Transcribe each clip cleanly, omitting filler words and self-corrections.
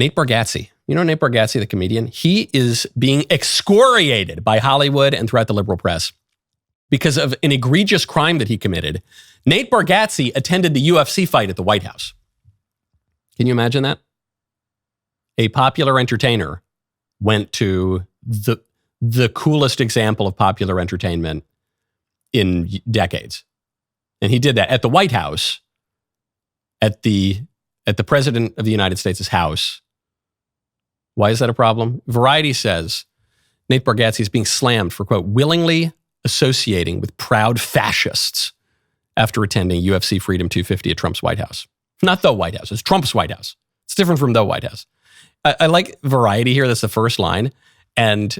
Nate Bargatze. You know Nate Bargatze, the comedian? He is being excoriated by Hollywood and throughout the liberal press because of an egregious crime that he committed. Nate Bargatze attended the UFC fight at the White House. Can you imagine that? A popular entertainer went to the coolest example of popular entertainment in decades. And he did that at the White House, at the President of the United States' house. Why is that a problem? Variety says Nate Bargatze is being slammed for, quote, willingly associating with proud fascists after attending UFC Freedom 250 at Trump's White House. Not the White House, it's Trump's White House. It's different from the White House. I like Variety here, that's the first line. And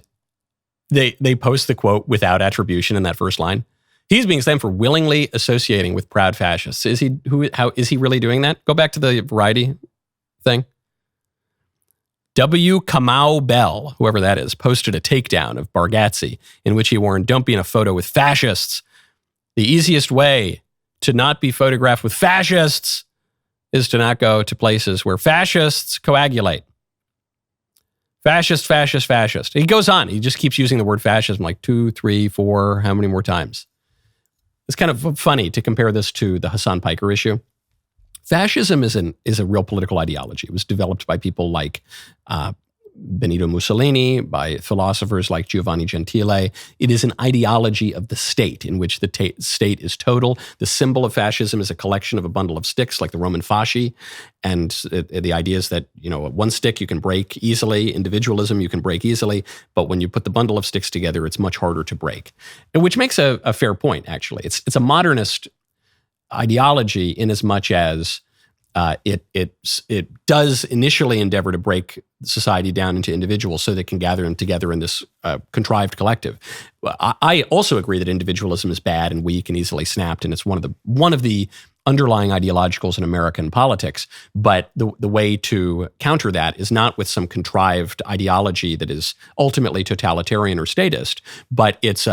they post the quote without attribution in that first line. He's being slammed for willingly associating with proud fascists. Is he really doing that? Go back to the Variety thing. W. Kamau Bell, whoever that is, posted a takedown of Bargatze in which he warned, don't be in a photo with fascists. The easiest way to not be photographed with fascists is to not go to places where fascists coagulate. Fascist, fascist, fascist. He goes on. He just keeps using the word fascism like 2, 3, 4, how many more times? It's kind of funny to compare this to the Hassan Piker issue. Fascism is a real political ideology. It was developed by people like Benito Mussolini, by philosophers like Giovanni Gentile. It is an ideology of the state in which the state is total. The symbol of fascism is a collection of a bundle of sticks like the Roman fasci. And the idea is that, one stick you can break easily. Individualism you can break easily. But when you put the bundle of sticks together, it's much harder to break. And which makes a fair point, actually. It's a modernist ideology in as much as it does initially endeavor to break society down into individuals so they can gather them together in this contrived collective. I also agree that individualism is bad and weak and easily snapped, and it's one of the underlying ideologicals in American politics. But the way to counter that is not with some contrived ideology that is ultimately totalitarian or statist, but it's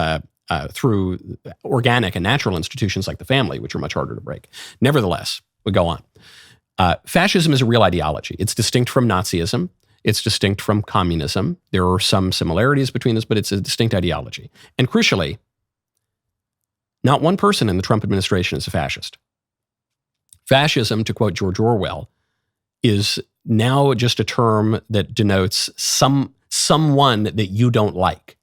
through organic and natural institutions like the family, which are much harder to break. Nevertheless, we go on. Fascism is a real ideology. It's distinct from Nazism. It's distinct from communism. There are some similarities between this, but it's a distinct ideology. And crucially, not one person in the Trump administration is a fascist. Fascism, to quote George Orwell, is now just a term that denotes someone that you don't like.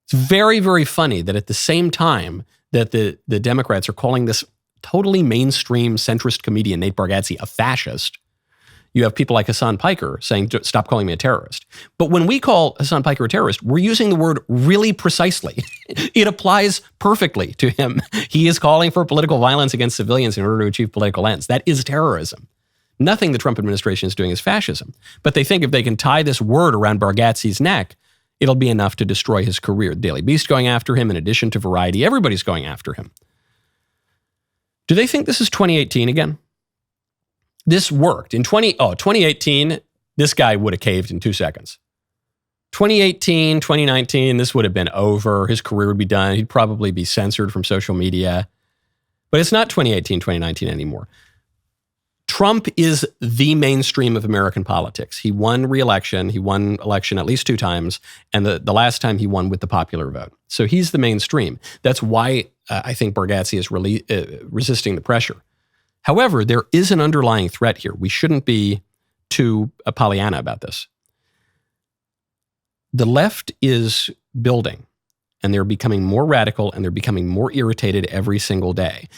It's very, very funny that at the same time that the Democrats are calling this totally mainstream centrist comedian Nate Bargatze a fascist, you have people like Hassan Piker saying, stop calling me a terrorist. But when we call Hassan Piker a terrorist, we're using the word really precisely. It applies perfectly to him. He is calling for political violence against civilians in order to achieve political ends. That is terrorism. Nothing the Trump administration is doing is fascism. But they think if they can tie this word around Bargatze's neck, it'll be enough to destroy his career. The Daily Beast going after him, in addition to Variety, everybody's going after him. Do they think this is 2018 again? This worked. In 2018, this guy would have caved in 2 seconds. 2018, 2019, this would have been over. His career would be done. He'd probably be censored from social media. But it's not 2018, 2019 anymore. Trump is the mainstream of American politics. He won re-election. He won election at least 2 times. And the last time he won with the popular vote. So he's the mainstream. That's why I think Bargatze is really resisting the pressure. However, there is an underlying threat here. We shouldn't be too Pollyanna about this. The left is building, and they're becoming more radical, and they're becoming more irritated every single day.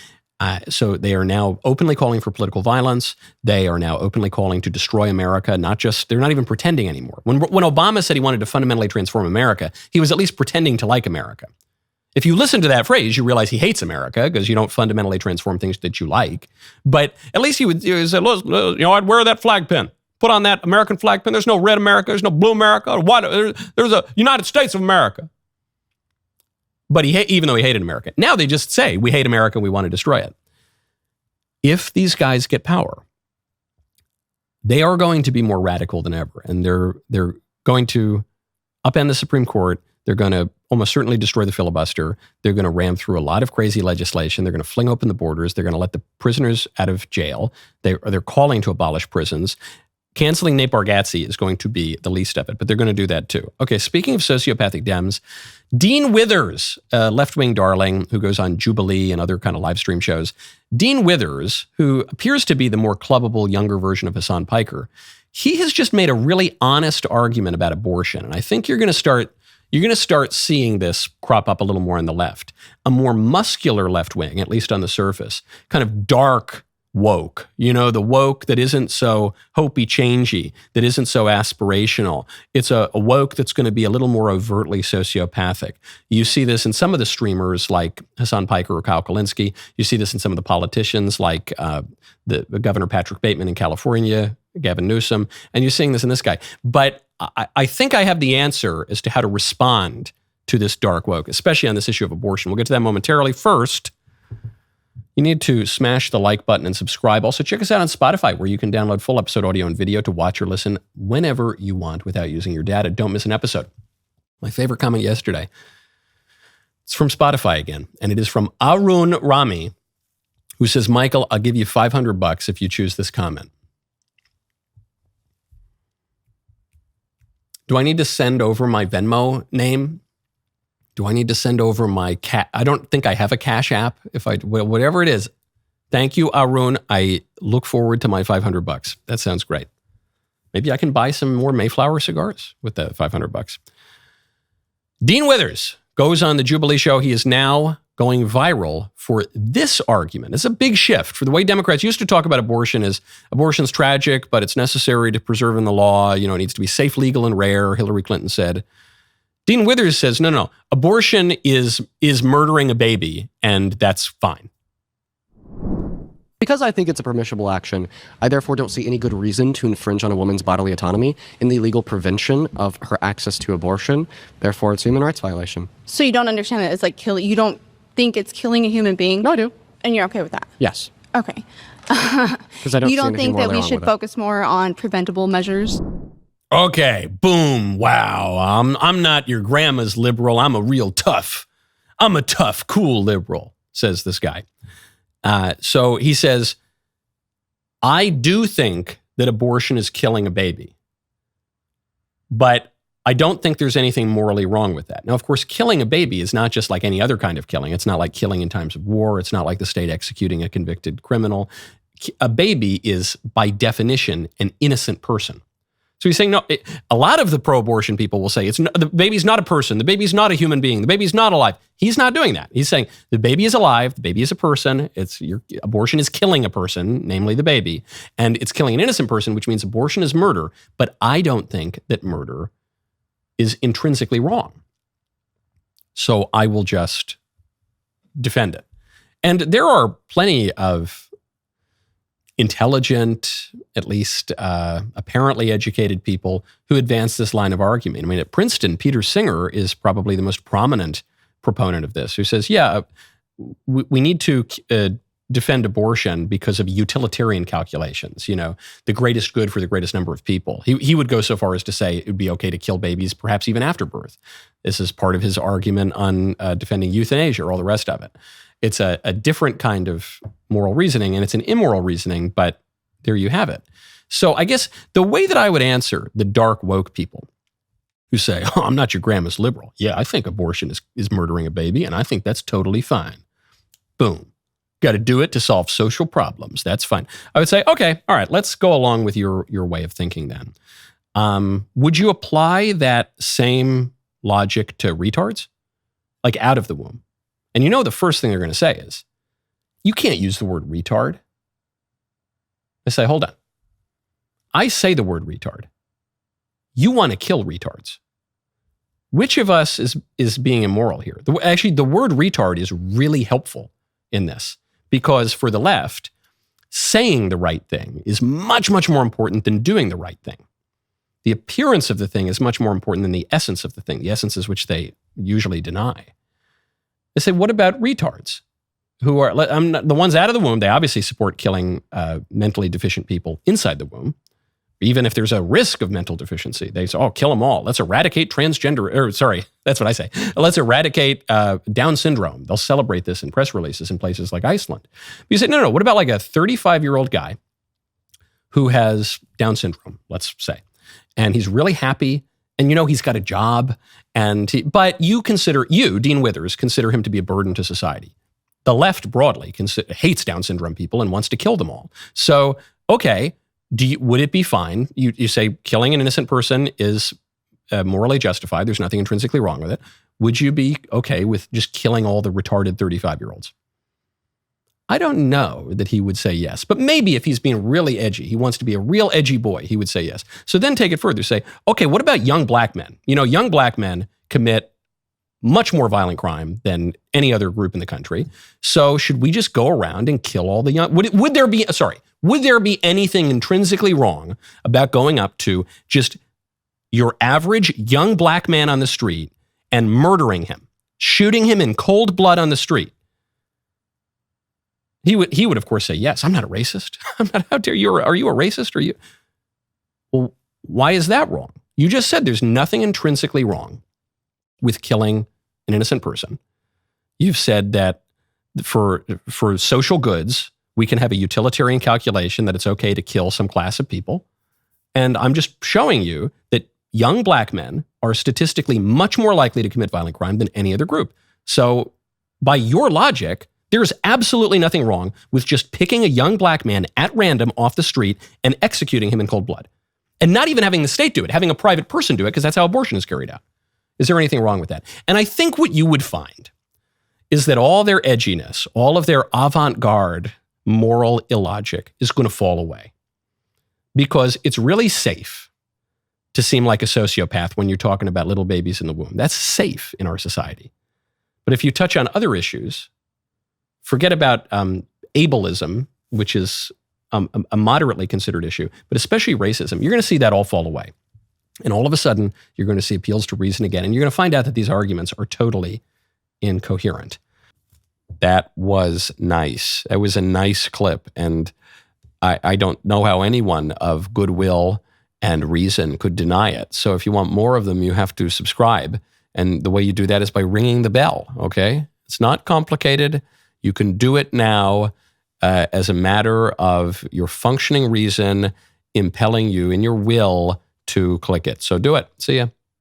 So they are now openly calling for political violence. They are now openly calling to destroy America. They're not even pretending anymore. When Obama said he wanted to fundamentally transform America, he was at least pretending to like America. If you listen to that phrase, you realize he hates America because you don't fundamentally transform things that you like. But at least he would say, I'd wear that flag pin. Put on that American flag pin. There's no red America. There's no blue America. There's a United States of America. But even though he hated America, now they just say, we hate America and we want to destroy it. If these guys get power, they are going to be more radical than ever. And they're going to upend the Supreme Court. They're going to almost certainly destroy the filibuster. They're going to ram through a lot of crazy legislation. They're going to fling open the borders. They're going to let the prisoners out of jail. They're calling to abolish prisons. Canceling Nate Bargatze is going to be the least of it, but they're going to do that too. Okay, speaking of sociopathic Dems, Dean Withers, a left-wing darling who goes on Jubilee and other kind of live stream shows. Dean Withers, who appears to be the more clubbable, younger version of Hassan Piker, he has just made a really honest argument about abortion. And I think you're going to start seeing this crop up a little more on the left. A more muscular left wing, at least on the surface, kind of dark woke, the woke that isn't so hopey changey, that isn't so aspirational. It's a woke that's going to be a little more overtly sociopathic. You see this in some of the streamers like Hassan Piker or Kyle Kulinski. You see this in some of the politicians like the Governor Patrick Bateman in California, Gavin Newsom, and you're seeing this in this guy. But I think I have the answer as to how to respond to this dark woke, especially on this issue of abortion. We'll get to that momentarily. First, you need to smash the like button and subscribe. Also, check us out on Spotify, where you can download full episode audio and video to watch or listen whenever you want without using your data. Don't miss an episode. My favorite comment yesterday, it's from Spotify again, and it is from Arun Rami, who says, Michael, I'll give you $500 if you choose this comment. Do I need to send over my Venmo name? Do I need to send over my I don't think I have a Cash App. Whatever it is. Thank you, Arun. I look forward to my $500. That sounds great. Maybe I can buy some more Mayflower cigars with that $500. Dean Withers goes on the Jubilee show. He is now going viral for this argument. It's a big shift for the way Democrats used to talk about abortion is abortion's tragic, but it's necessary to preserve in the law. It needs to be safe, legal, and rare, Hillary Clinton said. Dean Withers says, no, abortion is murdering a baby, and that's fine. Because I think it's a permissible action, I therefore don't see any good reason to infringe on a woman's bodily autonomy in the legal prevention of her access to abortion. Therefore, it's a human rights violation. So you don't understand that it's like killing, you don't think it's killing a human being? No, I do. And you're okay with that? Yes. Okay. Because I don't you don't think that we should focus more on preventable measures? Okay, boom, wow. I'm not your grandma's liberal. I'm a tough, cool liberal, says this guy. So he says, I do think that abortion is killing a baby, but I don't think there's anything morally wrong with that. Now, of course, killing a baby is not just like any other kind of killing. It's not like killing in times of war. It's not like the state executing a convicted criminal. A baby is, by definition, an innocent person. So he's saying, no, a lot of the pro-abortion people will say, the baby's not a person, the baby's not a human being, the baby's not alive. He's not doing that. He's saying the baby is alive, the baby is a person, abortion is killing a person, namely the baby, and it's killing an innocent person, which means abortion is murder, but I don't think that murder is intrinsically wrong. So I will just defend it. And there are plenty of intelligent, at least apparently educated people who advance this line of argument. I mean, at Princeton, Peter Singer is probably the most prominent proponent of this, who says, we need to defend abortion because of utilitarian calculations, the greatest good for the greatest number of people. He would go so far as to say it would be okay to kill babies, perhaps even after birth. This is part of his argument on defending euthanasia or all the rest of it. It's a different kind of moral reasoning, and it's an immoral reasoning, but there you have it. So I guess the way that I would answer the dark woke people who say, I'm not your grandma's liberal. Yeah, I think abortion is murdering a baby, and I think that's totally fine. Boom. Got to do it to solve social problems. That's fine. I would say, okay, all right, let's go along with your way of thinking then. Would you apply that same logic to retards? Like out of the womb? And the first thing they're going to say is, you can't use the word retard. I say, hold on. I say the word retard. You want to kill retards. Which of us is being immoral here? Actually, the word retard is really helpful in this because for the left, saying the right thing is much, much more important than doing the right thing. The appearance of the thing is much more important than the essence of the thing, the essences which they usually deny. They say, what about retards? Who are the ones out of the womb? They obviously support killing mentally deficient people inside the womb. Even if there's a risk of mental deficiency, they say, kill them all. Let's eradicate that's what I say. Let's eradicate Down syndrome. They'll celebrate this in press releases in places like Iceland. But you say, no, what about like a 35-year-old guy who has Down syndrome, let's say, and he's really happy, and he's got a job, but you, Dean Withers, consider him to be a burden to society. The left broadly hates Down syndrome people and wants to kill them all. So, okay, would it be fine? You say killing an innocent person is morally justified. There's nothing intrinsically wrong with it. Would you be okay with just killing all the retarded 35-year-olds? I don't know that he would say yes, but maybe if he's being really edgy, he wants to be a real edgy boy, he would say yes. So then take it further. Say, okay, what about young black men? Young black men commit much more violent crime than any other group in the country. So should we just go around and kill all the young? Would there be anything intrinsically wrong about going up to just your average young black man on the street and murdering him, shooting him in cold blood on the street? He would of course say, yes, I'm not a racist. How dare you? Are you a racist? Well, why is that wrong? You just said there's nothing intrinsically wrong with killing an innocent person. You've said that for social goods, we can have a utilitarian calculation that it's okay to kill some class of people. And I'm just showing you that young black men are statistically much more likely to commit violent crime than any other group. So by your logic, there's absolutely nothing wrong with just picking a young black man at random off the street and executing him in cold blood. And not even having the state do it, having a private person do it, because that's how abortion is carried out. Is there anything wrong with that? And I think what you would find is that all their edginess, all of their avant-garde moral illogic is going to fall away. Because it's really safe to seem like a sociopath when you're talking about little babies in the womb. That's safe in our society. But if you touch on other issues, forget about ableism, which is a moderately considered issue, but especially racism, you're going to see that all fall away. And all of a sudden, you're going to see appeals to reason again, and you're going to find out that these arguments are totally incoherent. That was nice. That was a nice clip, and I don't know how anyone of goodwill and reason could deny it. So if you want more of them, you have to subscribe. And the way you do that is by ringing the bell, okay? It's not complicated. You can do it now as a matter of your functioning reason impelling you in your will to click it. So do it. See ya.